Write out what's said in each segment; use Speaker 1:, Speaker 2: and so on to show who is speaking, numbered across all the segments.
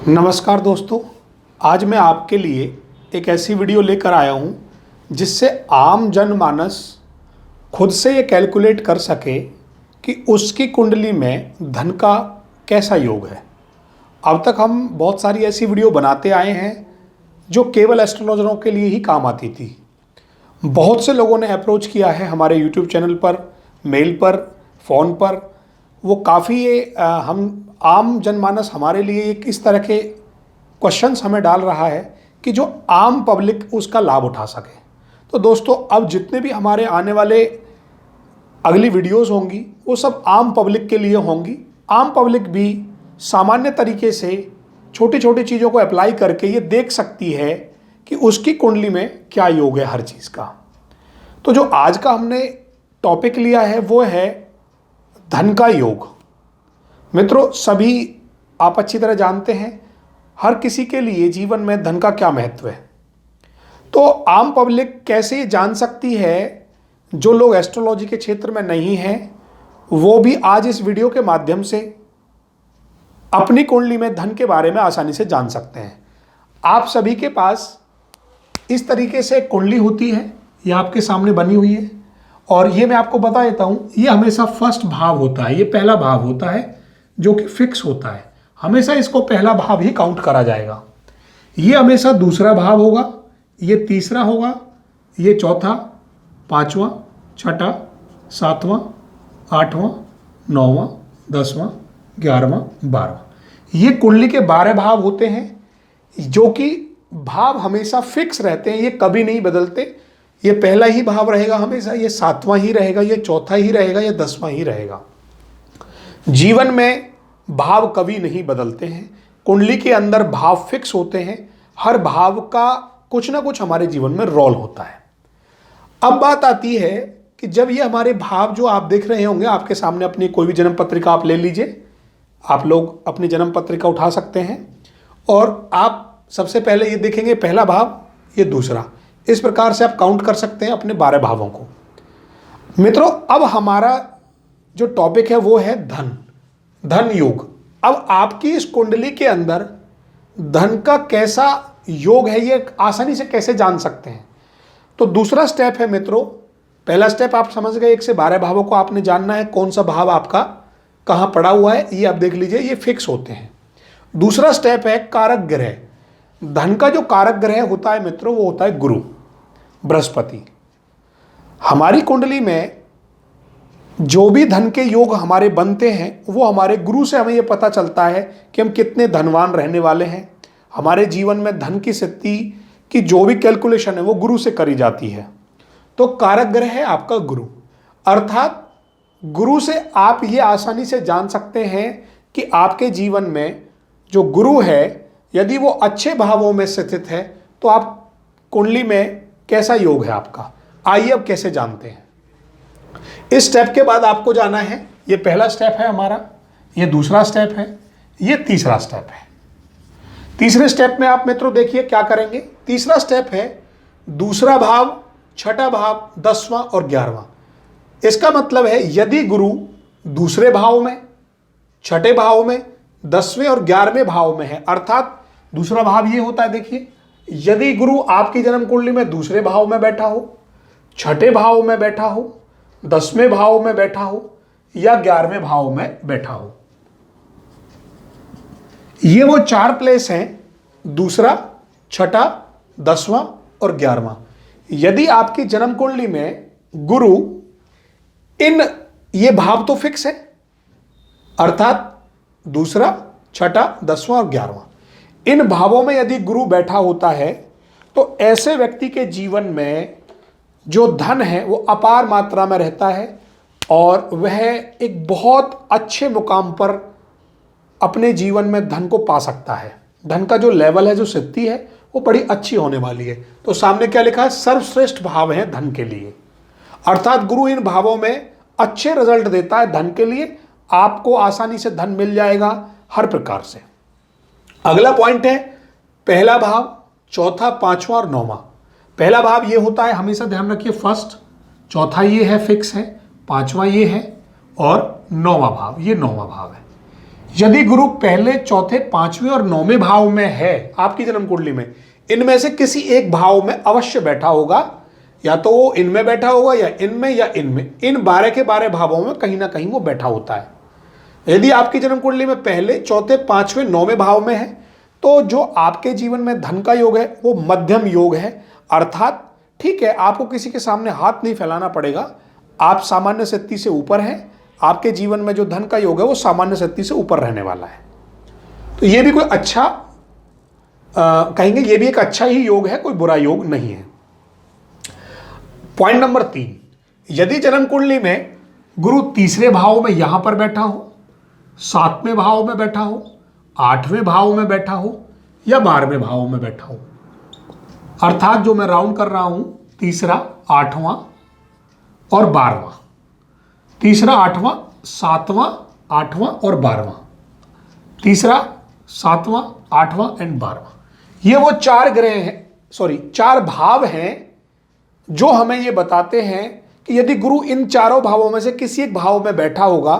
Speaker 1: नमस्कार दोस्तों, आज मैं आपके लिए एक ऐसी वीडियो लेकर आया हूं जिससे आम जनमानस खुद से ये कैलकुलेट कर सके कि उसकी कुंडली में धन का कैसा योग है। अब तक हम बहुत सारी ऐसी वीडियो बनाते आए हैं जो केवल एस्ट्रोलॉजरों के लिए ही काम आती थी। बहुत से लोगों ने अप्रोच किया है हमारे यूट्यूब चैनल पर, मेल पर, फ़ोन पर। वो काफ़ी हम आम जनमानस हमारे लिए एक इस तरह के क्वेश्चंस हमें डाल रहा है कि जो आम पब्लिक उसका लाभ उठा सके। तो दोस्तों, अब जितने भी हमारे आने वाले अगली वीडियोस होंगी वो सब आम पब्लिक के लिए होंगी। आम पब्लिक भी सामान्य तरीके से छोटी छोटी चीज़ों को अप्लाई करके ये देख सकती है कि उसकी कुंडली में क्या योग है हर चीज़ का। तो जो आज का हमने टॉपिक लिया है वो है धन का योग। मित्रों, सभी आप अच्छी तरह जानते हैं हर किसी के लिए जीवन में धन का क्या महत्व है। तो आम पब्लिक कैसे जान सकती है, जो लोग एस्ट्रोलॉजी के क्षेत्र में नहीं हैं वो भी आज इस वीडियो के माध्यम से अपनी कुंडली में धन के बारे में आसानी से जान सकते हैं। आप सभी के पास इस तरीके से एक कुंडली होती है, ये आपके सामने बनी हुई है और ये मैं आपको बता देता हूँ, ये हमेशा फर्स्ट भाव होता है, ये पहला भाव होता है जो कि फिक्स होता है। हमेशा इसको पहला भाव ही काउंट करा जाएगा। ये हमेशा दूसरा भाव होगा, ये तीसरा होगा, ये चौथा, पांचवा, छठा, सातवां, आठवां, नौवां, 10वां, 11वां, 12वां। ये कुंडली के 12 भाव होते हैं जो कि भाव हमेशा फिक्स रहते हैं, ये कभी नहीं बदलते। ये पहला ही भाव रहेगा हमेशा, ये 7वां ही रहेगा, ये चौथा ही रहेगा, ये 10वां ही रहेगा। जीवन में भाव कभी नहीं बदलते हैं, कुंडली के अंदर भाव फिक्स होते हैं। हर भाव का कुछ ना कुछ हमारे जीवन में रोल होता है। अब बात आती है कि जब ये हमारे भाव जो आप देख रहे होंगे आपके सामने, अपनी कोई भी जन्म पत्रिका आप ले लीजिए, आप लोग अपनी जन्म पत्रिका उठा सकते हैं और आप सबसे पहले ये देखेंगे पहला भाव, ये दूसरा, इस प्रकार से आप काउंट कर सकते हैं अपने 12 भावों को। मित्रों, अब हमारा जो टॉपिक है वो है धन योग। अब आपकी इस कुंडली के अंदर धन का कैसा योग है ये आसानी से कैसे जान सकते हैं। तो दूसरा स्टेप है मित्रों, पहला स्टेप आप समझ गए, 1 से 12 भावों को आपने जानना है, कौन सा भाव आपका कहाँ पड़ा हुआ है, ये आप देख लीजिए, ये फिक्स होते हैं। दूसरा स्टेप है कारक ग्रह। धन का जो कारक ग्रह होता है मित्रों वो होता है गुरु, बृहस्पति। हमारी कुंडली में जो भी धन के योग हमारे बनते हैं वो हमारे गुरु से हमें ये पता चलता है कि हम कितने धनवान रहने वाले हैं। हमारे जीवन में धन की स्थिति की जो भी कैलकुलेशन है वो गुरु से करी जाती है। तो कारक ग्रह है आपका गुरु, अर्थात गुरु से आप ये आसानी से जान सकते हैं कि आपके जीवन में जो गुरु है यदि वो अच्छे भावों में स्थित है तो आप कुंडली में कैसा योग है आपका। आइए अब कैसे जानते हैं। इस स्टेप के बाद आपको जाना है, ये पहला स्टेप है हमारा, ये दूसरा स्टेप है, ये तीसरा स्टेप है। तीसरे स्टेप में आप मित्रों देखिए क्या करेंगे। तीसरा स्टेप है दूसरा भाव, छठा भाव, 10वां और 11वां। इसका मतलब है यदि गुरु दूसरे भाव में, छठे भाव में, 10वें और 11वें भाव में है, अर्थात दूसरा भाव ये होता है, देखिए, यदि गुरु आपकी जन्म कुंडली में दूसरे भाव में बैठा हो, छठे भाव में बैठा हो, 10वें भाव में बैठा हो या 11वें भाव में बैठा हो, ये वो 4 प्लेस हैं, दूसरा, छठा, 10वां और 11वां। यदि आपकी जन्म कुंडली में गुरु ये भाव तो फिक्स है, अर्थात दूसरा, छठा, 10वां और 11वां, इन भावों में यदि गुरु बैठा होता है तो ऐसे व्यक्ति के जीवन में जो धन है वो अपार मात्रा में रहता है और वह एक बहुत अच्छे मुकाम पर अपने जीवन में धन को पा सकता है। धन का जो लेवल है, जो स्थिति है वो बड़ी अच्छी होने वाली है। तो सामने क्या लिखा है, सर्वश्रेष्ठ भाव है धन के लिए, अर्थात गुरु इन भावों में अच्छे रिजल्ट देता है धन के लिए। आपको आसानी से धन मिल जाएगा हर प्रकार से। अगला पॉइंट है पहला भाव, चौथा, 5वां और 9वां। पहला भाव ये होता है, हमेशा ध्यान रखिए, फर्स्ट, चौथा ये है फिक्स है, 5वां ये है और 9वां भाव, ये 9वां भाव है। यदि गुरु पहले, चौथे, पांचवें और नौवें भाव में है आपकी जन्म कुंडली में, इनमें से किसी एक भाव में अवश्य बैठा होगा, या तो वो इनमें बैठा होगा या इनमें या इनमें, इन 12 के 12 भावों में कहीं ना कहीं वो बैठा होता है। यदि आपकी जन्म कुंडली में पहले, चौथे, पांचवें, नौवें भाव में है, तो जो आपके जीवन में धन का योग है वो मध्यम योग है। अर्थात ठीक है, आपको किसी के सामने हाथ नहीं फैलाना पड़ेगा, आप सामान्य स्थिति से ऊपर हैं, आपके जीवन में जो धन का योग है वो सामान्य स्थिति से ऊपर रहने वाला है। तो ये भी कोई अच्छा कहेंगे, ये भी एक अच्छा ही योग है, कोई बुरा योग नहीं है। पॉइंट नंबर 3, यदि जन्म कुंडली में गुरु तीसरे भाव में यहां पर बैठा हो, 7वें भाव में बैठा हो, 8वें भाव में बैठा हो या 12वें भाव में बैठा हो, अर्थात जो मैं राउंड कर रहा हूं, तीसरा, 8वां और 12वां, तीसरा, 8वां, 7वां, 8वां और 12वां, तीसरा, 7वां, 8वां एंड 12वां, ये वो 4 ग्रह हैं, 4 भाव हैं जो हमें ये बताते हैं कि यदि गुरु इन चारों भावों में से किसी एक भाव में बैठा होगा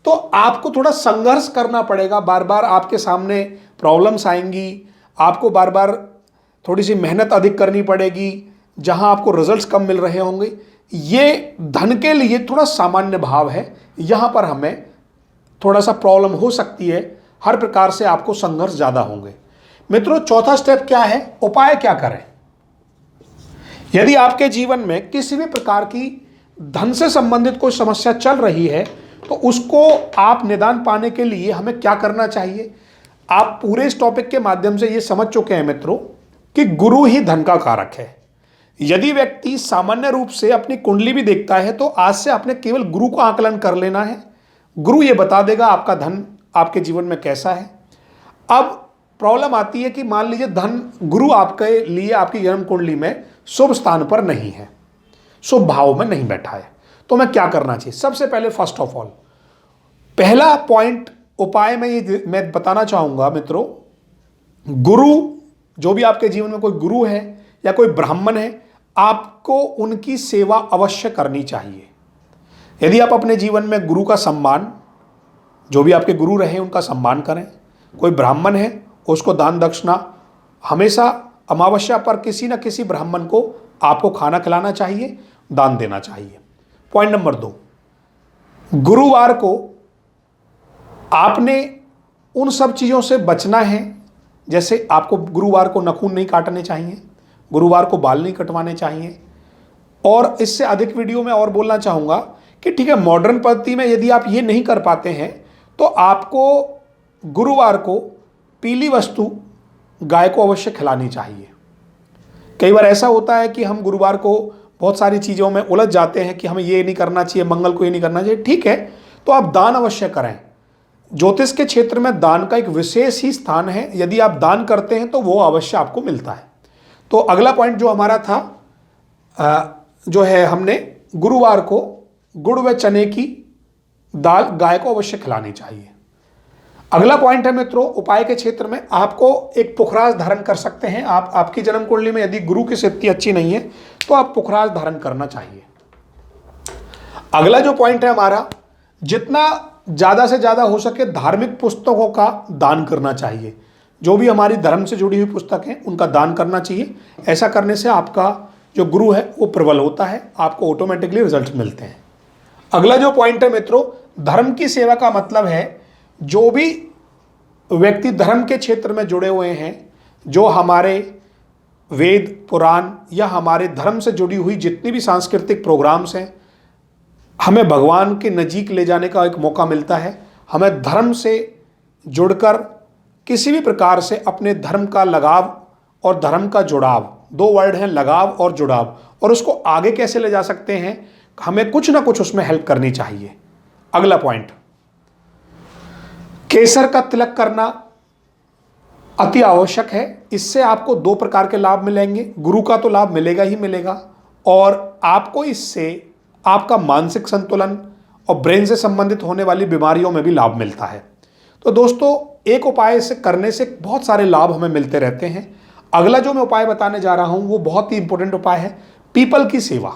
Speaker 1: तो आपको थोड़ा संघर्ष करना पड़ेगा, बार बार आपके सामने प्रॉब्लम्स आएंगी, आपको बार बार थोड़ी सी मेहनत अधिक करनी पड़ेगी, जहां आपको रिजल्ट्स कम मिल रहे होंगे। ये धन के लिए थोड़ा सामान्य भाव है, यहां पर हमें थोड़ा सा प्रॉब्लम हो सकती है, हर प्रकार से आपको संघर्ष ज़्यादा होंगे। मित्रों, चौथा स्टेप क्या है, उपाय क्या करें? यदि आपके जीवन में किसी भी प्रकार की धन से संबंधित कोई समस्या चल रही है तो उसको आप निदान पाने के लिए हमें क्या करना चाहिए? आप पूरे इस टॉपिक के माध्यम से ये समझ चुके हैं मित्रों कि गुरु ही धन का कारक है। यदि व्यक्ति सामान्य रूप से अपनी कुंडली भी देखता है तो आज से आपने केवल गुरु का आकलन कर लेना है, गुरु ये बता देगा आपका धन आपके जीवन में कैसा है। अब प्रॉब्लम आती है कि मान लीजिए धन गुरु आपके लिए आपकी जन्म कुंडली में शुभ स्थान पर नहीं है, शुभ भाव में नहीं बैठा है, तो मैं क्या करना चाहिए? सबसे पहले फर्स्ट ऑफ ऑल पहला पॉइंट उपाय मैं बताना चाहूंगा मित्रों, गुरु जो भी आपके जीवन में कोई गुरु है या कोई ब्राह्मण है, आपको उनकी सेवा अवश्य करनी चाहिए। यदि आप अपने जीवन में गुरु का सम्मान, जो भी आपके गुरु रहे उनका सम्मान करें, कोई ब्राह्मण है उसको दान दक्षिणा, हमेशा अमावस्या पर किसी न किसी ब्राह्मण को आपको खाना खिलाना चाहिए, दान देना चाहिए। पॉइंट नंबर 2, गुरुवार को आपने उन सब चीज़ों से बचना है, जैसे आपको गुरुवार को नाखून नहीं काटने चाहिए, गुरुवार को बाल नहीं कटवाने चाहिए। और इससे अधिक वीडियो में और बोलना चाहूँगा कि ठीक है, मॉडर्न पद्धति में यदि आप ये नहीं कर पाते हैं तो आपको गुरुवार को पीली वस्तु गाय को अवश्य खिलानी चाहिए। कई बार ऐसा होता है कि हम गुरुवार को बहुत सारी चीज़ों में उलझ जाते हैं कि हमें ये नहीं करना चाहिए, मंगल को ये नहीं करना चाहिए। ठीक है, तो आप दान अवश्य करें। ज्योतिष के क्षेत्र में दान का एक विशेष ही स्थान है, यदि आप दान करते हैं तो वो अवश्य आपको मिलता है। तो अगला पॉइंट जो हमारा था जो है, हमने गुरुवार को गुड़ व चने की दाल गाय को अवश्य खिलानी चाहिए। अगला पॉइंट है मित्रों, उपाय के क्षेत्र में आपको एक पुखराज धारण कर सकते हैं। आपकी जन्म कुंडली में यदि गुरु की स्थिति अच्छी नहीं है तो आप पुखराज धारण करना चाहिए। अगला जो पॉइंट है हमारा, जितना ज़्यादा से ज़्यादा हो सके धार्मिक पुस्तकों का दान करना चाहिए। जो भी हमारी धर्म से जुड़ी हुई पुस्तक हैं उनका दान करना चाहिए। ऐसा करने से आपका जो गुरु है वो प्रबल होता है, आपको ऑटोमेटिकली रिजल्ट मिलते हैं। अगला जो पॉइंट है मित्रों, धर्म की सेवा का मतलब है जो भी व्यक्ति धर्म के क्षेत्र में जुड़े हुए हैं, जो हमारे वेद पुराण या हमारे धर्म से जुड़ी हुई जितनी भी सांस्कृतिक प्रोग्राम्स हैं, हमें भगवान के नज़दीक ले जाने का एक मौका मिलता है। हमें धर्म से जुड़कर किसी भी प्रकार से अपने धर्म का लगाव और धर्म का जुड़ाव, 2 वर्ड हैं लगाव और जुड़ाव, और उसको आगे कैसे ले जा सकते हैं, हमें कुछ ना कुछ उसमें हेल्प करनी चाहिए। अगला पॉइंट, केसर का तिलक करना अति आवश्यक है। इससे आपको 2 प्रकार के लाभ मिलेंगे। गुरु का तो लाभ मिलेगा ही मिलेगा, और आपको इससे आपका मानसिक संतुलन और ब्रेन से संबंधित होने वाली बीमारियों में भी लाभ मिलता है। तो दोस्तों, एक उपाय से करने से बहुत सारे लाभ हमें मिलते रहते हैं। अगला जो मैं उपाय बताने जा रहा हूं वो बहुत ही इंपॉर्टेंट उपाय है, पीपल की सेवा।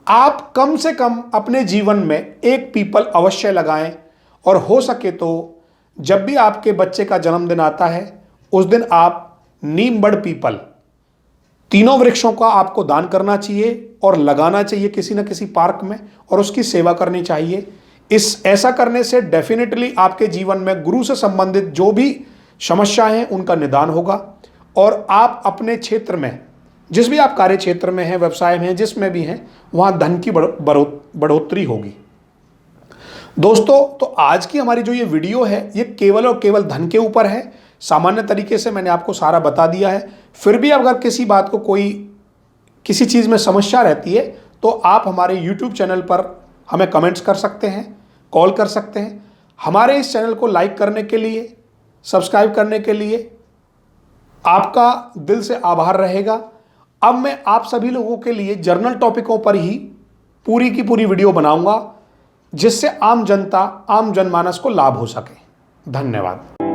Speaker 1: आप कम से कम अपने जीवन में एक पीपल अवश्य लगाएं, और हो सके तो जब भी आपके बच्चे का जन्मदिन आता है उस दिन आप नीम, बड़, पीपल तीनों वृक्षों का आपको दान करना चाहिए और लगाना चाहिए किसी न किसी पार्क में, और उसकी सेवा करनी चाहिए। ऐसा करने से डेफिनेटली आपके जीवन में गुरु से संबंधित जो भी समस्याएं हैं उनका निदान होगा, और आप अपने क्षेत्र में, जिस भी आप कार्य क्षेत्र में हैं, व्यवसाय में हैं, जिसमें भी हैं, वहां धन की बढ़ोतरी होगी। दोस्तों, तो आज की हमारी जो ये वीडियो है ये केवल और केवल धन के ऊपर है। सामान्य तरीके से मैंने आपको सारा बता दिया है। फिर भी अगर किसी बात को किसी चीज़ में समस्या रहती है तो आप हमारे YouTube चैनल पर हमें कमेंट्स कर सकते हैं, कॉल कर सकते हैं। हमारे इस चैनल को लाइक करने के लिए, सब्सक्राइब करने के लिए आपका दिल से आभार रहेगा। अब मैं आप सभी लोगों के लिए जर्नल टॉपिकों पर ही पूरी की पूरी वीडियो बनाऊंगा, जिससे आम जनता, आम जनमानस को लाभ हो सके। धन्यवाद।